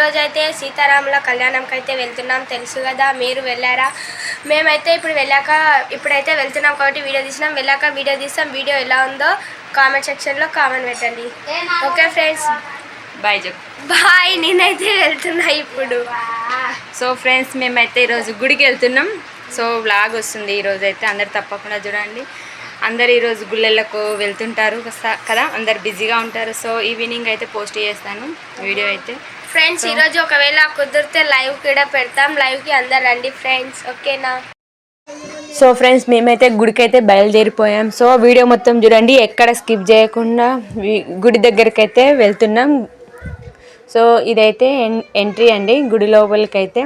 ఈరోజు అయితే సీతారాముల కళ్యాణంకి అయితే వెళ్తున్నాం, తెలుసు కదా. మీరు వెళ్ళారా? మేమైతే ఇప్పుడైతే వెళ్తున్నాం కాబట్టి వీడియో తీసినాం. వెళ్ళాక వీడియో తీస్తాం. వీడియో ఎలా ఉందో కామెంట్ సెక్షన్లో కామెంట్ పెట్టండి. ఓకే ఫ్రెండ్స్, బాయ్ చెప్పు. బాయ్. నేనైతే వెళ్తున్నా ఇప్పుడు. సో ఫ్రెండ్స్, మేమైతే ఈరోజు గుడికి వెళ్తున్నాం. సో వ్లాగ్ వస్తుంది ఈరోజు అయితే, అందరు తప్పకుండా చూడండి. అందరు ఈరోజు గుళ్ళకు వెళ్తుంటారు కదా, అందరు బిజీగా ఉంటారు. సో ఈవినింగ్ అయితే పోస్ట్ చేస్తాను వీడియో అయితే. ఫ్రెండ్స్, ఈరోజు ఒకవేళ కుదిరితే లైవ్ కూడా పెడతాం. లైవ్కి అందరు రండి ఫ్రెండ్స్, ఓకేనా? సో ఫ్రెండ్స్, మేమైతే గుడికి అయితే బయలుదేరిపోయాం. సో వీడియో మొత్తం చూడండి, ఎక్కడ స్కిప్ చేయకుండా గుడి దగ్గరికి అయితే వెళ్తున్నాం. సో ఇదైతే ఎంట్రీ అండి గుడి లోపలికి అయితే.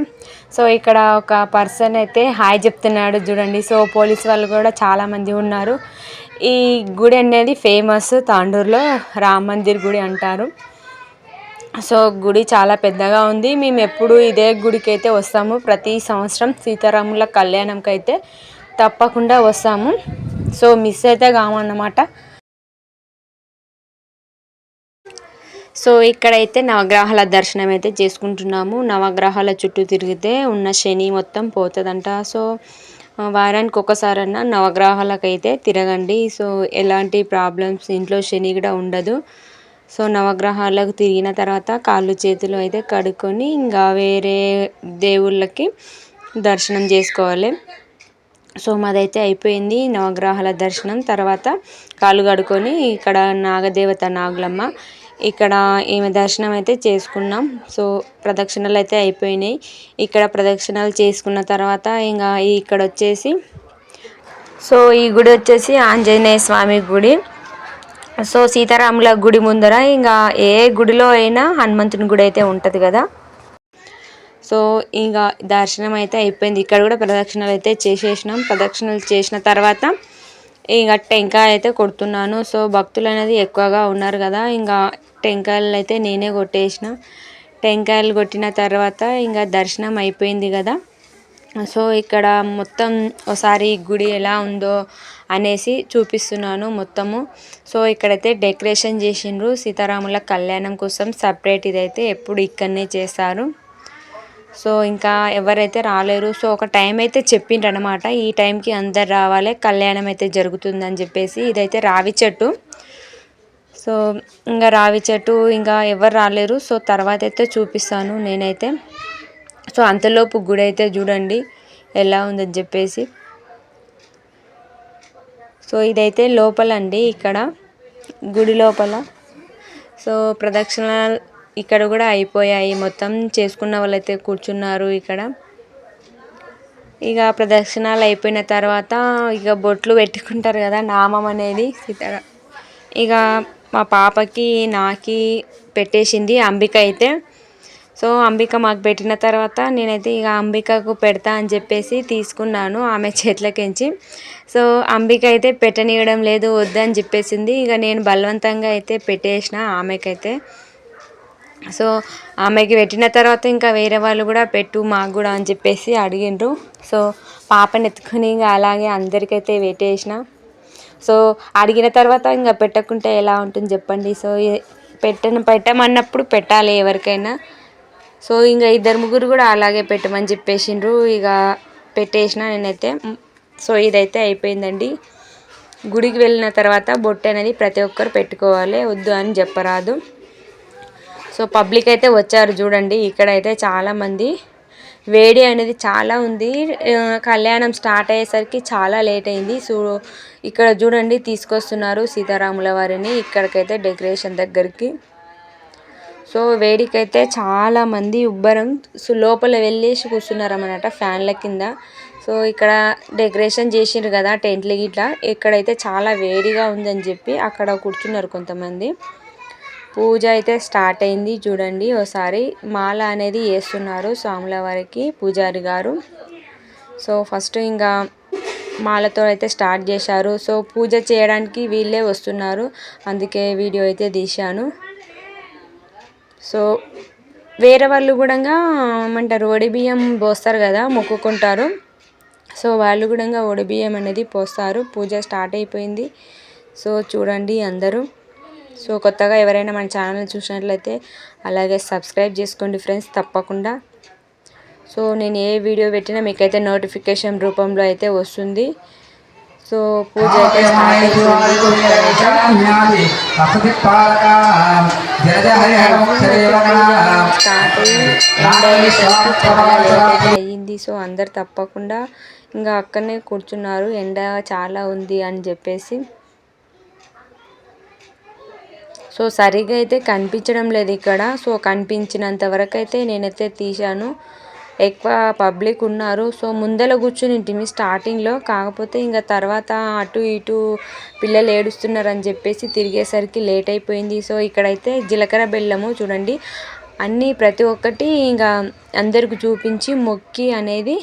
సో ఇక్కడ ఒక పర్సన్ అయితే హాయ్ చెప్తున్నాడు చూడండి. సో పోలీస్ వాళ్ళు కూడా చాలామంది ఉన్నారు. ఈ గుడి అనేది ఫేమస్, తాండూరులో రామ్ మందిర్ గుడి అంటారు. సో గుడి చాలా పెద్దగా ఉంది. మేము ఎప్పుడు ఇదే గుడికి అయితే వస్తాము. ప్రతి సంవత్సరం సీతారాముల కళ్యాణంకి అయితే తప్పకుండా వస్తాము. సో మిస్ అయితే కామన్నమాట. సో ఇక్కడైతే నవగ్రహాల దర్శనం అయితే చేసుకుంటున్నాము. నవగ్రహాల చుట్టూ తిరిగితే ఉన్న శని మొత్తం పోతుందంట. సో వారానికి ఒకసారన్నా నవగ్రహాలకైతే తిరగండి. సో ఎలాంటి ప్రాబ్లమ్స్, ఇంట్లో శని కూడా ఉండదు. సో నవగ్రహాలకు తిరిగిన తర్వాత కాళ్ళు చేతులు అయితే కడుక్కొని ఇంకా వేరే దేవుళ్ళకి దర్శనం చేసుకోవాలి. సో మాదైతే అయిపోయింది నవగ్రహాల దర్శనం. తర్వాత కాళ్ళు కడుక్కొని ఇక్కడ నాగదేవత నాగులమ్మ, ఇక్కడ ఈమె దర్శనం అయితే చేసుకున్నాం. సో ప్రదక్షిణలు అయితే అయిపోయినాయి. ఇక్కడ ప్రదక్షిణలు చేసుకున్న తర్వాత ఇంకా ఇక్కడ వచ్చేసి, సో ఈ గుడి వచ్చేసి ఆంజనేయ స్వామి గుడి. సో సీతారాముల గుడి ముందర ఇంకా ఏ గుడిలో అయినా హనుమంతుని గుడి అయితే ఉంటుంది కదా. సో ఇంకా దర్శనం అయితే అయిపోయింది. ఇక్కడ కూడా ప్రదక్షిణలు అయితే చేసేసినాం. ప్రదక్షిణలు చేసిన తర్వాత ఇంకా టెంకాయ అయితే కొడుతున్నాను. సో భక్తులు అనేది ఎక్కువగా ఉన్నారు కదా, ఇంకా టెంకాయలు అయితే నేనే కొట్టేసిన. టెంకాయలు కొట్టిన తర్వాత ఇంకా దర్శనం అయిపోయింది కదా. సో ఇక్కడ మొత్తం ఒకసారి గుడి ఎలా ఉందో అనేసి చూపిస్తున్నాను మొత్తము. సో ఇక్కడైతే డెకరేషన్ చేసిండ్రు సీతారాముల కళ్యాణం కోసం. సపరేట్ ఇదైతే ఎప్పుడు ఇక్కడనే చేస్తారు. సో ఇంకా ఎవరైతే రాలేరు. సో ఒక టైం అయితే చెప్పిండ్రు అనమాట, ఈ టైంకి అందరు రావాలి, కళ్యాణం అయితే జరుగుతుందని చెప్పేసి. ఇదైతే రావి చెట్టు. సో ఇంకా రావి చెట్టు, ఇంకా ఎవరు రాలేరు. సో తర్వాత అయితే చూపిస్తాను నేనైతే. సో అంతలోపు గుడి అయితే చూడండి ఎలా ఉందని చెప్పేసి. సో ఇదైతే లోపలండి, ఇక్కడ గుడి లోపల. సో ప్రదక్షిణ ఇక్కడ కూడా అయిపోయాయి. మొత్తం చేసుకున్న వాళ్ళైతే కూర్చున్నారు ఇక్కడ. ఇక ప్రదక్షిణాలు అయిపోయిన తర్వాత ఇక బొట్లు పెట్టుకుంటారు కదా, నామం అనేది సీతారా. ఇక మా పాపకి నాకి పెట్టేసింది అంబిక అయితే. సో అంబిక మాకు పెట్టిన తర్వాత నేనైతే ఇక అంబికకు పెడతా అని చెప్పేసి తీసుకున్నాను ఆమె చేతిలోకించి. సో అంబిక అయితే పెట్టనివ్వడం లేదు, వద్దని చెప్పేసింది. ఇక నేను బలవంతంగా అయితే పెట్టేసిన ఆమెకైతే. సో ఆమెకి పెట్టిన తర్వాత ఇంకా వేరే వాళ్ళు కూడా పెట్టు మాకు కూడా అని చెప్పేసి అడిగిండ్రు. సో పాపని ఎత్తుకొని ఇంకా అలాగే అందరికైతే పెట్టేసిన. సో అడిగిన తర్వాత ఇంకా పెట్టకుంటే ఎలా ఉంటుంది చెప్పండి. సో పెట్టమన్నప్పుడు పెట్టాలి ఎవరికైనా. సో ఇంకా ఇద్దరు ముగ్గురు కూడా అలాగే పెట్టమని చెప్పేసిండ్రు. ఇక పెట్టేసిన నేనైతే. సో ఇదైతే అయిపోయిందండి. గుడికి వెళ్ళిన తర్వాత బొట్టు అనేది ప్రతి ఒక్కరు పెట్టుకోవాలి, వద్దు అని చెప్పరాదు. సో పబ్లిక్ అయితే వచ్చారు చూడండి. ఇక్కడైతే చాలామంది, వేడి అనేది చాలా ఉంది. కళ్యాణం స్టార్ట్ అయ్యేసరికి చాలా లేట్ అయింది. సో ఇక్కడ చూడండి తీసుకొస్తున్నారు సీతారాముల వారిని ఇక్కడికైతే డెకరేషన్ దగ్గరికి. సో వేడికైతే చాలామంది ఉబ్బరం. సో లోపల వెళ్ళేసి కూర్చున్నారు అన్నమాట ఫ్యాన్ల కింద. సో ఇక్కడ డెకరేషన్ చేసిండ్రు కదా టెంట్లు గిట్లా, ఇక్కడైతే చాలా వేడిగా ఉందని చెప్పి అక్కడ కూర్చున్నారు కొంతమంది. పూజ అయితే స్టార్ట్ అయింది చూడండి. ఒకసారి మాల అనేది వేస్తున్నారు స్వాముల వారికి పూజారి గారు. సో ఫస్ట్ ఇంకా మాలతో అయితే స్టార్ట్ చేశారు. సో పూజ చేయడానికి వీళ్ళే వస్తున్నారు, అందుకే వీడియో అయితే తీశాను. సో వేరే వాళ్ళు కూడా ఏమంటారు, ఒడిబియ్యం పోస్తారు కదా, మొక్కుకుంటారు. సో వాళ్ళు కూడా ఒడిబియ్యం అనేది పోస్తారు. పూజ స్టార్ట్ అయిపోయింది. సో చూడండి అందరూ సో కొత్తగా ఎవరైనా మన ఛానల్ చూసినట్లయితే అలాగే సబ్స్క్రైబ్ చేసుకోండి ఫ్రెండ్స్ తప్పకుండా. సో నేను ఏ వీడియో పెట్టినా మీకైతే నోటిఫికేషన్ రూపంలో అయితే వస్తుంది. సో పూజ అయితే స్టార్ట్ అయ్యింది. సో అందరు తప్పకుండా ఇంకా అక్కడనే కూర్చున్నారు, ఎండ చాలా ఉంది అని చెప్పేసి. సో సరిగ్గా అయితే కనిపించడం లేదు ఇక్కడ. సో కనిపించినంత వరకు అయితే నేనైతే తీశాను. ఎక్కువ పబ్లిక్ ఉన్నారు. సో ముందర కూర్చుని స్టార్టింగ్లో, కాకపోతే ఇంకా తర్వాత అటు ఇటు పిల్లలు ఏడుస్తున్నారని చెప్పేసి తిరిగేసరికి లేట్ అయిపోయింది. సో ఇక్కడైతే జీలకర్ర బెల్లము చూడండి అన్నీ ప్రతి ఒక్కటి ఇంకా అందరికి చూపించి మొక్కి అనేది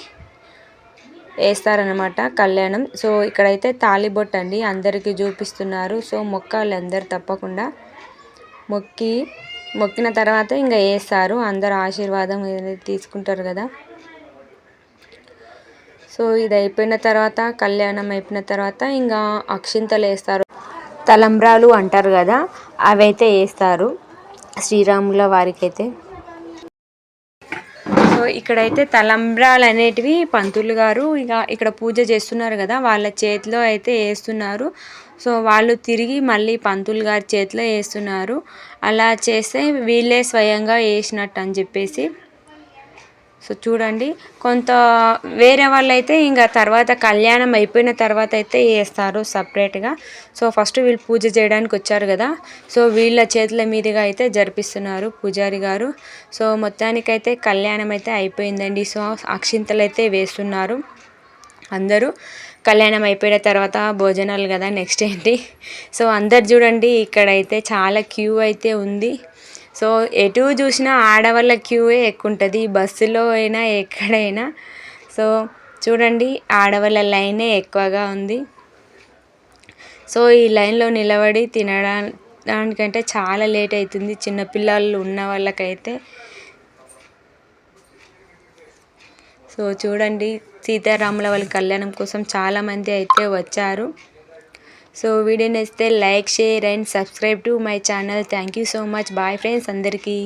వేస్తారనమాట కళ్యాణం. సో ఇక్కడైతే తాళిబొట్టు అండి అందరికీ చూపిస్తున్నారు. సో మొక్కాలి అందరు తప్పకుండా, మొక్కిన తర్వాత ఇంకా వేస్తారు, అందరు ఆశీర్వాదం తీసుకుంటారు కదా. సో ఇది అయిపోయిన తర్వాత, కళ్యాణం అయిపోయిన తర్వాత ఇంకా అక్షింతలు వేస్తారు, తలంబ్రాలు అంటారు కదా, అవైతే వేస్తారు శ్రీరాముల వారికైతే. సో ఇక్కడైతే తలంబ్రాలు అనేటివి పంతులు గారు ఇక ఇక్కడ పూజ చేస్తున్నారు కదా వాళ్ళ చేతిలో అయితే వేస్తున్నారు. సో వాళ్ళు తిరిగి మళ్ళీ పంతులు గారి చేతిలో వేస్తున్నారు. అలా చేస్తే వీళ్ళే స్వయంగా వేసినట్టు అని చెప్పేసి. సో చూడండి కొంత వేరే వాళ్ళు అయితే ఇంకా తర్వాత కళ్యాణం అయిపోయిన తర్వాత అయితే వేస్తారు సపరేట్గా. సో ఫస్ట్ వీళ్ళు పూజ చేయడానికి వచ్చారు కదా, సో వీళ్ళ చేతుల మీదుగా అయితే జరిపిస్తున్నారు పూజారి గారు. సో మొత్తానికైతే కళ్యాణం అయితే అయిపోయిందండి. సో అక్షింతలు అయితే వేస్తున్నారు అందరూ. కళ్యాణం అయిపోయిన తర్వాత భోజనాలు కదా, నెక్స్ట్ ఏంటి. సో అందరు చూడండి ఇక్కడైతే చాలా క్యూ అయితే ఉంది. సో ఎటు చూసినా ఆడవాళ్ళ క్యూయే ఎక్కువ ఉంటుంది, బస్సులో అయినా ఎక్కడైనా. సో చూడండి ఆడవాళ్ళ లైనే ఎక్కువగా ఉంది. సో ఈ లైన్లో నిలబడి తినడానికంటే చాలా లేట్ అవుతుంది చిన్నపిల్లలు ఉన్న వాళ్ళకైతే. సో చూడండి సీతారాముల వాళ్ళ కళ్యాణం కోసం చాలామంది అయితే వచ్చారు. సో వీడియో నచ్చితే like, share and subscribe to my channel. Thank you so much. Bye friends అందరికీ.